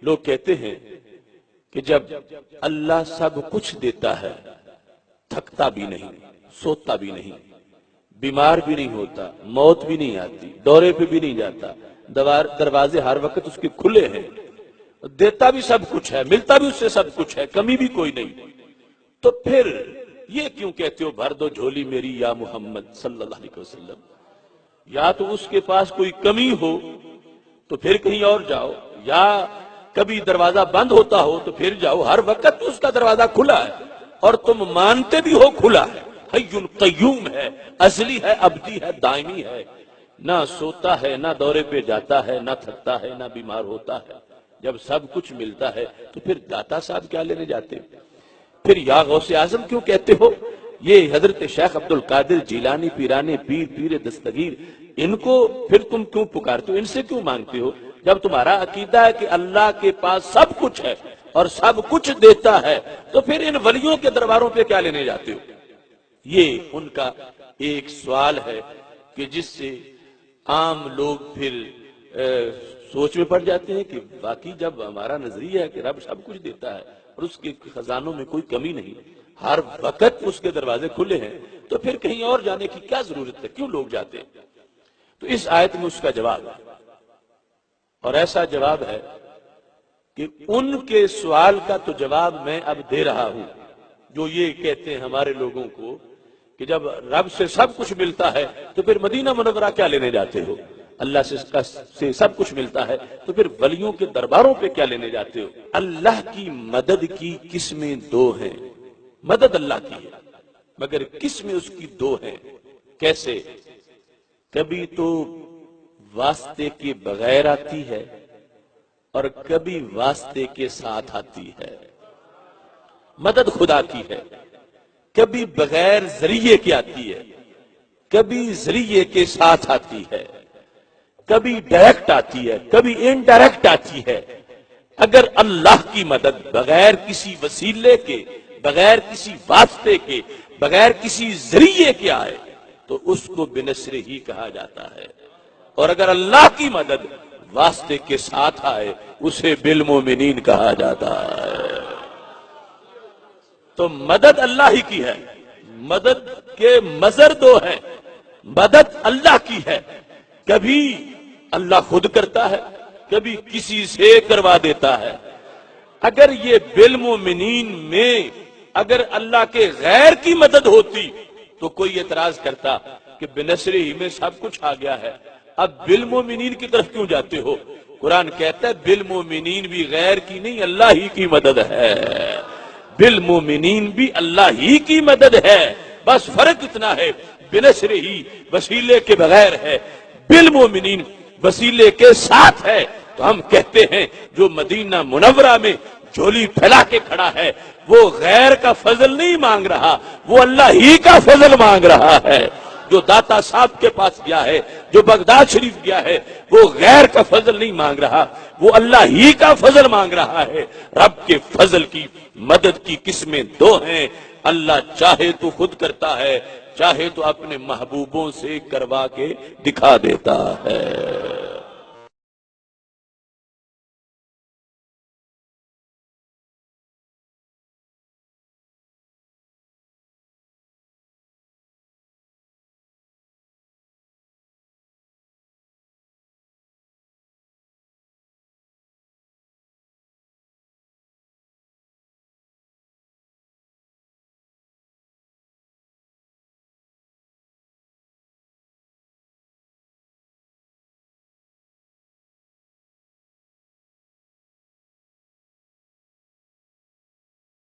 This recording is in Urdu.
لوگ کہتے ہیں کہ جب اللہ سب کچھ دیتا ہے تھکتا بھی نہیں، سوتا بھی نہیں، بیمار بھی نہیں ہوتا، موت بھی نہیں آتی، دورے پہ بھی نہیں جاتا، دروازے ہر وقت اس کے کھلے ہیں، دیتا بھی سب کچھ ہے، ملتا بھی اس سے سب کچھ ہے، کمی بھی کوئی نہیں، تو پھر یہ کیوں کہتے ہو بھر دو جھولی میری یا محمد صلی اللہ علیہ وسلم؟ یا تو اس کے پاس کوئی کمی ہو تو پھر کہیں اور جاؤ، یا کبھی دروازہ بند ہوتا ہو تو پھر جاؤ، ہر وقت اس کا دروازہ کھلا ہے اور تم مانتے بھی ہو کھلا ہے، حی قیوم ہے، ازلی ہے، ابدی ہے، دائمی ہے، نہ سوتا ہے، نہ دورے پہ جاتا ہے، نہ تھکتا ہے، نہ بیمار ہوتا ہے۔ جب سب کچھ ملتا ہے تو پھر داتا صاحب کیا لینے جاتے؟ پھر یا غوث اعظم کیوں کہتے ہو؟ یہ حضرت شیخ عبد القادر جیلانی پیرانے پیر دستگیر، ان کو پھر تم کیوں پکارتے ہو؟ ان سے کیوں مانگتے ہو؟ جب تمہارا عقیدہ ہے کہ اللہ کے پاس سب کچھ ہے اور سب کچھ دیتا ہے تو پھر ان ولیوں کے درباروں پہ کیا لینے جاتے ہو؟ یہ ان کا ایک سوال ہے کہ جس سے عام لوگ پھر سوچ میں پڑ جاتے ہیں کہ باقی جب ہمارا نظریہ ہے کہ رب سب کچھ دیتا ہے اور اس کے خزانوں میں کوئی کمی نہیں، ہر وقت اس کے دروازے کھلے ہیں، تو پھر کہیں اور جانے کی کیا ضرورت ہے؟ کیوں لوگ جاتے ہیں؟ تو اس آیت میں اس کا جواب ہے، اور ایسا جواب ہے کہ ان کے سوال کا تو جواب میں اب دے رہا ہوں، جو یہ کہتے ہیں ہمارے لوگوں کو کہ جب رب سے سب کچھ ملتا ہے تو پھر مدینہ منورہ کیا لینے جاتے ہو؟ اللہ سے سب کچھ ملتا ہے تو پھر ولیوں کے درباروں پہ کیا لینے جاتے ہو؟ اللہ کی مدد کی قسمیں دو ہیں، مدد اللہ کی ہے مگر قسمیں اس کی دو ہیں۔ کیسے؟ کبھی تو واسطے کے بغیر آتی ہے اور کبھی واسطے کے ساتھ آتی ہے۔ مدد خدا کی ہے، کبھی بغیر ذریعے کی آتی ہے، کبھی ذریعے کے ساتھ آتی ہے، کبھی ڈائریکٹ آتی ہے، کبھی انڈائریکٹ آتی ہے۔ اگر اللہ کی مدد بغیر کسی وسیلے کے، بغیر کسی واسطے کے، بغیر کسی ذریعے کے آئے تو اس کو بنصر ہی کہا جاتا ہے، اور اگر اللہ کی مدد واسطے کے ساتھ آئے اسے بالمومنین کہا جاتا ہے۔ تو مدد اللہ ہی کی ہے، مدد کے مظہر دو ہیں، مدد اللہ کی ہے، کبھی اللہ خود کرتا ہے، کبھی کسی سے کروا دیتا ہے۔ اگر یہ بالمومنین میں اگر اللہ کے غیر کی مدد ہوتی تو کوئی اعتراض کرتا کہ بنصر ہی میں سب کچھ آ گیا ہے، اب بالمومنین کی طرف کیوں جاتے ہو؟ قرآن کہتا ہے بالمومنین بھی غیر کی نہیں، اللہ ہی کی مدد ہے، بالمومنین بھی اللہ ہی کی مدد ہے، بس فرق اتنا ہے بنصر ہی وسیلے کے بغیر ہے، بالمومنین وسیلے کے ساتھ ہے۔ تو ہم کہتے ہیں جو مدینہ منورہ میں جھولی پھیلا کے کھڑا ہے وہ غیر کا فضل نہیں مانگ رہا، وہ اللہ ہی کا فضل مانگ رہا ہے۔ جو داتا صاحب کے پاس گیا ہے، جو بغداد شریف گیا ہے، وہ غیر کا فضل نہیں مانگ رہا، وہ اللہ ہی کا فضل مانگ رہا ہے۔ رب کے فضل کی مدد کی قسمیں دو ہیں، اللہ چاہے تو خود کرتا ہے، چاہے تو اپنے محبوبوں سے کروا کے دکھا دیتا ہے۔